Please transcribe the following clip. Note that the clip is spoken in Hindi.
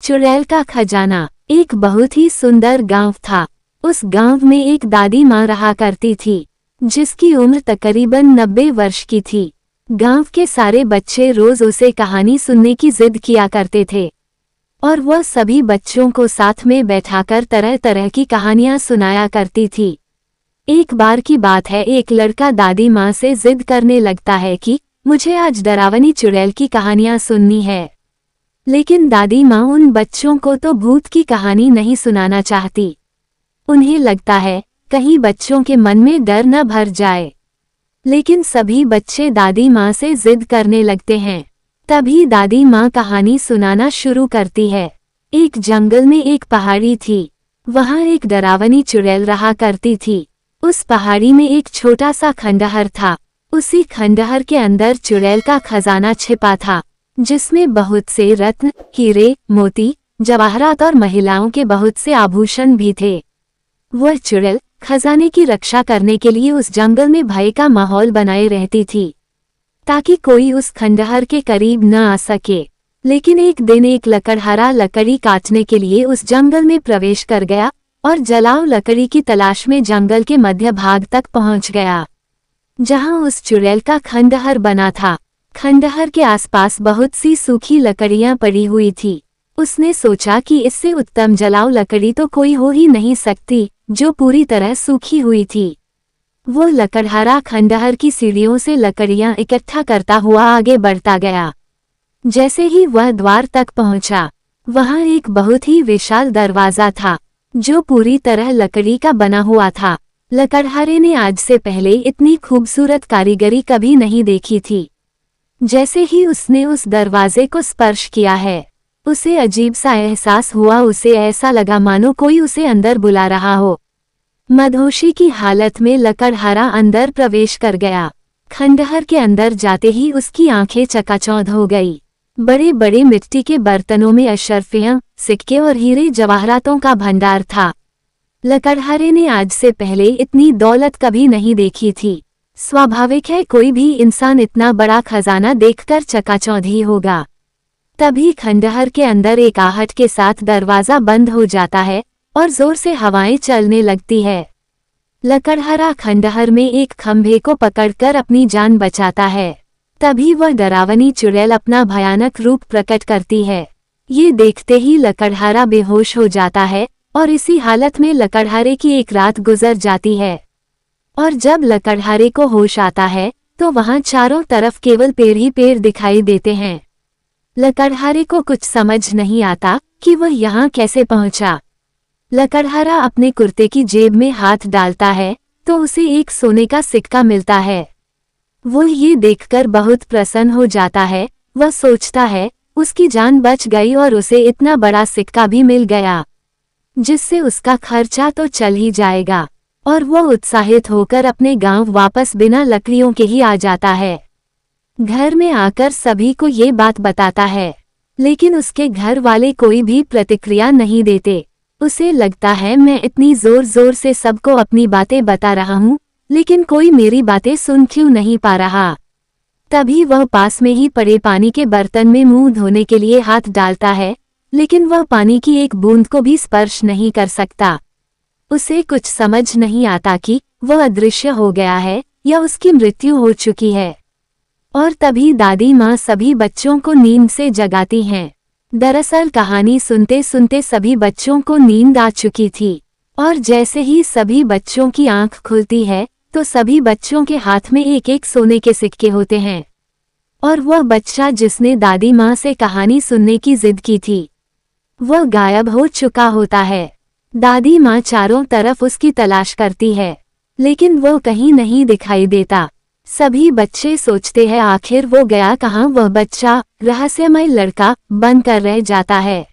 चुड़ैल का खजाना। एक बहुत ही सुंदर गांव था। उस गांव में एक दादी माँ रहा करती थी, जिसकी उम्र तकरीबन 90 वर्ष की थी। गांव के सारे बच्चे रोज उसे कहानी सुनने की जिद किया करते थे और वह सभी बच्चों को साथ में बैठाकर तरह तरह की कहानियां सुनाया करती थी। एक बार की बात है, एक लड़का दादी माँ से जिद करने लगता है कि मुझे आज डरावनी चुड़ैल की कहानियां सुननी है। लेकिन दादी माँ उन बच्चों को तो भूत की कहानी नहीं सुनाना चाहती। उन्हें लगता है कहीं बच्चों के मन में डर न भर जाए। लेकिन सभी बच्चे दादी माँ से जिद करने लगते हैं। तभी दादी माँ कहानी सुनाना शुरू करती है। एक जंगल में एक पहाड़ी थी। वहाँ एक डरावनी चुड़ैल रहा करती थी। उस पहाड़ी में एक छोटा सा खंडहर था। उसी खंडहर के अंदर चुड़ैल का खजाना छिपा था, जिसमें बहुत से रत्न, हीरे, मोती, जवाहरात और महिलाओं के बहुत से आभूषण भी थे। वह चुड़ैल खजाने की रक्षा करने के लिए उस जंगल में भय का माहौल बनाए रहती थी, ताकि कोई उस खंडहर के करीब न आ सके। लेकिन एक दिन एक लकड़हारा लकड़ी काटने के लिए उस जंगल में प्रवेश कर गया और जलाऊ लकड़ी की तलाश में जंगल के मध्य भाग तक पहुंच गया, जहां उस चुड़ैल का खंडहर बना था। खंडहर के आसपास बहुत सी सूखी लकड़ियां पड़ी हुई थी। उसने सोचा कि इससे उत्तम जलाऊ लकड़ी तो कोई हो ही नहीं सकती, जो पूरी तरह सूखी हुई थी। वो लकड़हारा खंडहर की सीढ़ियों से लकड़ियां इकट्ठा करता हुआ आगे बढ़ता गया। जैसे ही वह द्वार तक पहुंचा, वहां एक बहुत ही विशाल दरवाजा था, जो पूरी तरह लकड़ी का बना हुआ था। लकड़हारे ने आज से पहले इतनी खूबसूरत कारीगरी कभी नहीं देखी थी। जैसे ही उसने उस दरवाजे को स्पर्श किया है, उसे अजीब सा एहसास हुआ। उसे ऐसा लगा मानो कोई उसे अंदर बुला रहा हो। मदहोशी की हालत में लकड़हारा अंदर प्रवेश कर गया। खंडहर के अंदर जाते ही उसकी आंखें चकाचौंध हो गई। बड़े बड़े मिट्टी के बर्तनों में अशर्फियां, सिक्के और हीरे जवाहरातों का भंडार था। लकड़हारे ने आज से पहले इतनी दौलत कभी नहीं देखी थी। स्वाभाविक है कोई भी इंसान इतना बड़ा खजाना देखकर चकाचौंध ही होगा। तभी खंडहर के अंदर एक आहट के साथ दरवाजा बंद हो जाता है और जोर से हवाएं चलने लगती है। लकड़हारा खंडहर में एक खंभे को पकड़कर अपनी जान बचाता है। तभी वह डरावनी चुड़ैल अपना भयानक रूप प्रकट करती है। ये देखते ही लकड़हारा बेहोश हो जाता है और इसी हालत में लकड़हारे की एक रात गुजर जाती है। और जब लकड़हारे को होश आता है तो वहां चारों तरफ केवल पेड़ ही पेड़ दिखाई देते हैं। लकड़हारे को कुछ समझ नहीं आता कि वह यहाँ कैसे पहुंचा। लकड़हारा अपने कुर्ते की जेब में हाथ डालता है तो उसे एक सोने का सिक्का मिलता है। वो ये देखकर बहुत प्रसन्न हो जाता है। वह सोचता है उसकी जान बच गई और उसे इतना बड़ा सिक्का भी मिल गया, जिससे उसका खर्चा तो चल ही जाएगा। और वह उत्साहित होकर अपने गांव वापस बिना लकड़ियों के ही आ जाता है। घर में आकर सभी को ये बात बताता है, लेकिन उसके घर वाले कोई भी प्रतिक्रिया नहीं देते। उसे लगता है मैं इतनी जोर जोर से सबको अपनी बातें बता रहा हूँ, लेकिन कोई मेरी बातें सुन क्यों नहीं पा रहा। तभी वह पास में ही पड़े पानी के बर्तन में मुंह धोने के लिए हाथ डालता है, लेकिन वह पानी की एक बूंद को भी स्पर्श नहीं कर सकता। उसे कुछ समझ नहीं आता कि वह अदृश्य हो गया है या उसकी मृत्यु हो चुकी है। और तभी दादी माँ सभी बच्चों को नींद से जगाती हैं। दरअसल कहानी सुनते सुनते सभी बच्चों को नींद आ चुकी थी, और जैसे ही सभी बच्चों की आंख खुलती है तो सभी बच्चों के हाथ में एक एक सोने के सिक्के होते हैं। और वह बच्चा जिसने दादी माँ से कहानी सुनने की जिद की थी, वह गायब हो चुका होता है। दादी माँ चारों तरफ उसकी तलाश करती है, लेकिन वो कहीं नहीं दिखाई देता। सभी बच्चे सोचते हैं आखिर वो गया कहाँ। वह बच्चा रहस्यमय लड़का बनकर रह जाता है।